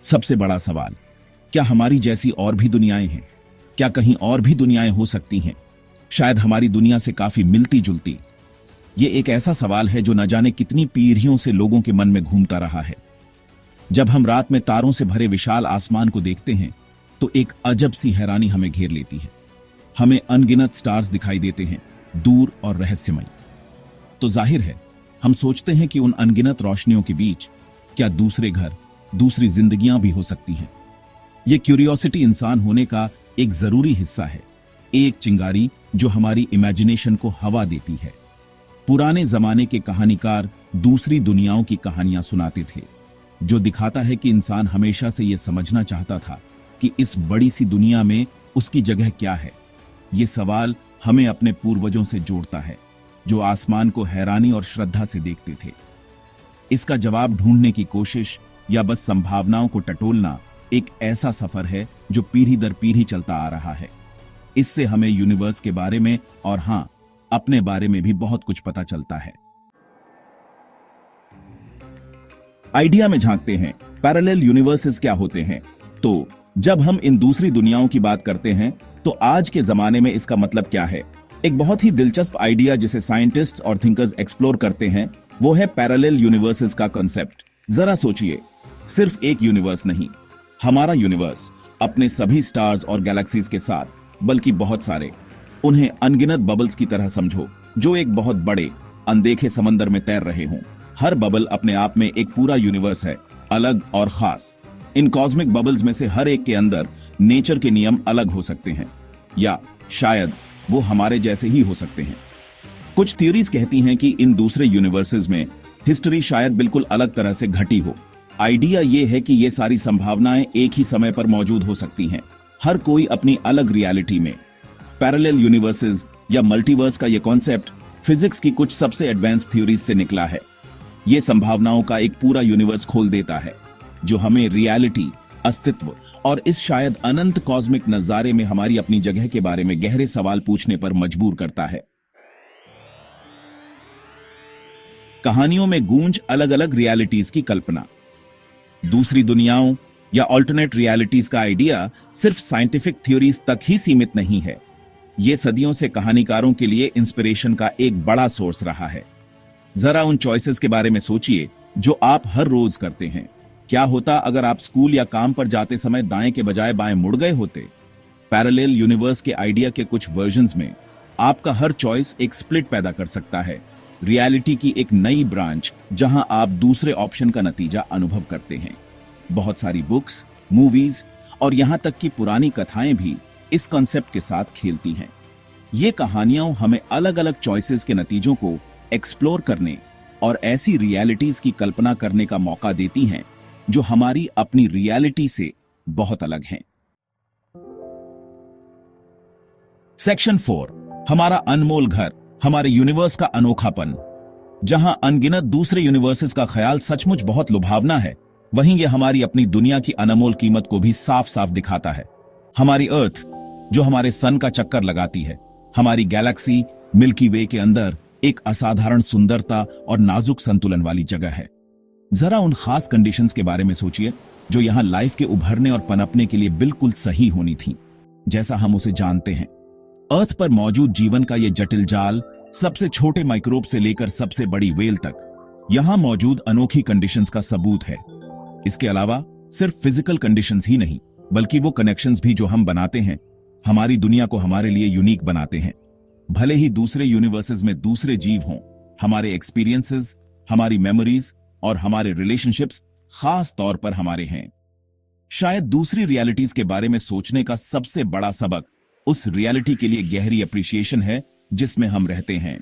सबसे बड़ा सवाल, क्या हमारी जैसी और भी दुनियाएं हैं? क्या कहीं और भी दुनियाएं हो सकती हैं, शायद हमारी दुनिया से काफी मिलती जुलती? ये एक ऐसा सवाल है जो न जाने कितनी पीढ़ियों से लोगों के मन में घूमता रहा है। जब हम रात में तारों से भरे विशाल आसमान को देखते हैं तो एक अजब सी हैरानी हमें घेर लेती है। हमें अनगिनत स्टार्स दिखाई देते हैं, दूर और रहस्यमय। तो जाहिर है हम सोचते हैं कि उन अनगिनत रोशनियों के बीच क्या दूसरे घर, दूसरी जिंदगियां भी हो सकती हैं। ये क्यूरियोसिटी इंसान होने का एक जरूरी हिस्सा है, एक चिंगारी जो हमारी इमेजिनेशन को हवा देती है। पुराने जमाने के कहानीकार दूसरी दुनियाओं की कहानियां सुनाते थे, जो दिखाता है कि इंसान हमेशा से यह समझना चाहता था कि इस बड़ी सी दुनिया में उसकी जगह क्या है। ये सवाल हमें अपने पूर्वजों से जोड़ता है, जो आसमान को हैरानी और श्रद्धा से देखते थे। इसका जवाब ढूंढने की कोशिश या बस संभावनाओं को टटोलना एक ऐसा सफर है जो पीढ़ी दर पीढ़ी चलता आ रहा है। इससे हमें यूनिवर्स के बारे में और हां, अपने बारे में भी बहुत कुछ पता चलता है। आइडिया में झांकते हैं, पैरेलल यूनिवर्सेस क्या होते हैं? तो जब हम इन दूसरी दुनियाओं की बात करते हैं तो आज के जमाने में इसका मतलब क्या है? एक बहुत ही दिलचस्प आइडिया जिसे साइंटिस्ट्स और थिंकर्स एक्सप्लोर करते हैं वो है पैरेलल यूनिवर्सेस का कॉन्सेप्ट। जरा सोचिए, सिर्फ एक यूनिवर्स नहीं, हमारा यूनिवर्स अपने सभी स्टार्स और गैलेक्सीज के साथ, बल्कि बहुत सारे, उन्हें अनगिनत बबल्स की तरह समझो जो एक बहुत बड़े अनदेखे समंदर में तैर रहे हों। हर बबल अपने आप में एक पूरा यूनिवर्स है, अलग और खास। इन कॉस्मिक बबल्स में से हर एक के अंदर नेचर के नियम अलग हो सकते हैं, या शायद वो हमारे जैसे ही हो सकते हैं। कुछ थ्योरीज कहती हैं कि इन दूसरे यूनिवर्सेस में हिस्ट्री शायद बिल्कुल अलग तरह से घटी हो। आइडिया ये है कि ये सारी संभावनाएं एक ही समय पर मौजूद हो सकती हैं, हर कोई अपनी अलग रियलिटी में। पैरेलल यूनिवर्सेस या मल्टीवर्स का ये कॉन्सेप्ट फिजिक्स की कुछ सबसे एडवांस थ्योरीज से निकला है। ये संभावनाओं का एक पूरा यूनिवर्स खोल देता है, जो हमें रियलिटी, अस्तित्व और इस शायद अनंत कॉस्मिक नजारे में हमारी अपनी जगह के बारे में गहरे सवाल पूछने पर मजबूर करता है। कहानियों में गूंज अलग अलग रियलिटीज की कल्पना। दूसरी दुनियाओं या ऑल्टरनेट रियलिटीज का आइडिया सिर्फ साइंटिफिक थ्योरीज तक ही सीमित नहीं है। यह सदियों से कहानीकारों के लिए इंस्पिरेशन का एक बड़ा सोर्स रहा है। जरा उन चॉइसेस के बारे में सोचिए जो आप हर रोज करते हैं। क्या होता अगर आप स्कूल या काम पर जाते समय दाएं के बजाय बाएं मुड़ गए होते? पैरेलल यूनिवर्स के आइडिया के कुछ वर्जन्स में आपका हर चॉइस एक स्प्लिट पैदा कर सकता है, रियलिटी की एक नई ब्रांच जहां आप दूसरे ऑप्शन का नतीजा अनुभव करते हैं। बहुत सारी बुक्स, मूवीज और यहां तक कि पुरानी कथाएं भी इस कॉन्सेप्ट के साथ खेलती हैं। ये कहानियां हमें अलग अलग चॉइसेस के नतीजों को एक्सप्लोर करने और ऐसी रियलिटीज की कल्पना करने का मौका देती हैं जो हमारी अपनी रियलिटी से बहुत अलग हैं। सेक्शन 4, हमारा अनमोल घर, हमारे यूनिवर्स का अनोखापन। जहां अनगिनत दूसरे यूनिवर्सेस का ख्याल सचमुच बहुत लुभावना है, वहीं यह हमारी अपनी दुनिया की अनमोल कीमत को भी साफ साफ दिखाता है। हमारी अर्थ जो हमारे सन का चक्कर लगाती है, हमारी गैलेक्सी मिल्की वे के अंदर एक असाधारण सुंदरता और नाजुक संतुलन वाली जगह है। जरा उन खास कंडीशंस के बारे में सोचिए जो यहां लाइफ के उभरने और पनपने के लिए बिल्कुल सही होनी थी, जैसा हम उसे जानते हैं। अर्थ पर मौजूद जीवन का यह जटिल जाल, सबसे छोटे माइक्रोब से लेकर सबसे बड़ी वेल तक, यहां मौजूद अनोखी कंडीशंस का सबूत है। इसके अलावा सिर्फ फिजिकल कंडीशंस ही नहीं, बल्कि वो कनेक्शंस भी जो हम बनाते हैं, हमारी दुनिया को हमारे लिए यूनिक बनाते हैं। भले ही दूसरे यूनिवर्सेस में दूसरे जीव हों, हमारे एक्सपीरियंसेस, हमारी मेमोरीज और हमारे रिलेशनशिप्स खास तौर पर हमारे हैं। शायद दूसरी रियलिटीज के बारे में सोचने का सबसे बड़ा सबक उस रियलिटी के लिए गहरी अप्रिसिएशन है जिसमें हम रहते हैं।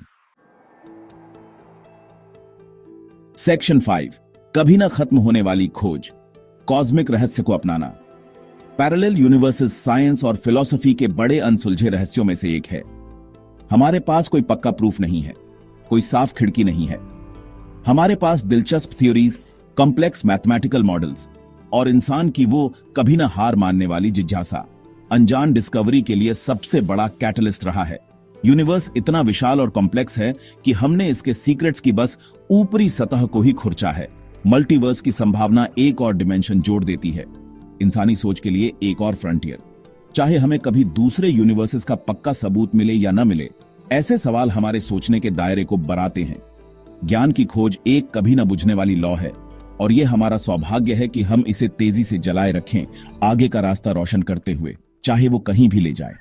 सेक्शन 5, कभी ना खत्म होने वाली खोज, कॉस्मिक रहस्य को अपनाना। पैरेलल यूनिवर्सेस साइंस और फिलॉसफी के बड़े अनसुलझे रहस्यों में से एक है। हमारे पास कोई पक्का प्रूफ नहीं है, कोई साफ खिड़की नहीं है। हमारे पास दिलचस्प थ्योरीज, कॉम्प्लेक्स मैथमेटिकल मॉडल्स और इंसान की वो कभी ना हार मानने वाली जिज्ञासा अनजान डिस्कवरी के लिए सबसे बड़ा कैटलिस्ट रहा है। यूनिवर्स इतना विशाल और कॉम्प्लेक्स है कि हमने इसके सीक्रेट्स की बस ऊपरी सतह को ही खुरचा है। मल्टीवर्स की संभावना एक और डिमेंशन जोड़ देती है, इंसानी सोच के लिए एक और फ्रंटियर। चाहे हमें कभी दूसरे यूनिवर्सेस का पक्का सबूत मिले या न मिले, ऐसे सवाल हमारे सोचने के दायरे को बढ़ाते हैं। ज्ञान की खोज एक कभी न बुझने वाली लौ है, और यह हमारा सौभाग्य है कि हम इसे तेजी से जलाए रखें, आगे का रास्ता रोशन करते हुए, चाहे वो कहीं भी ले जाए।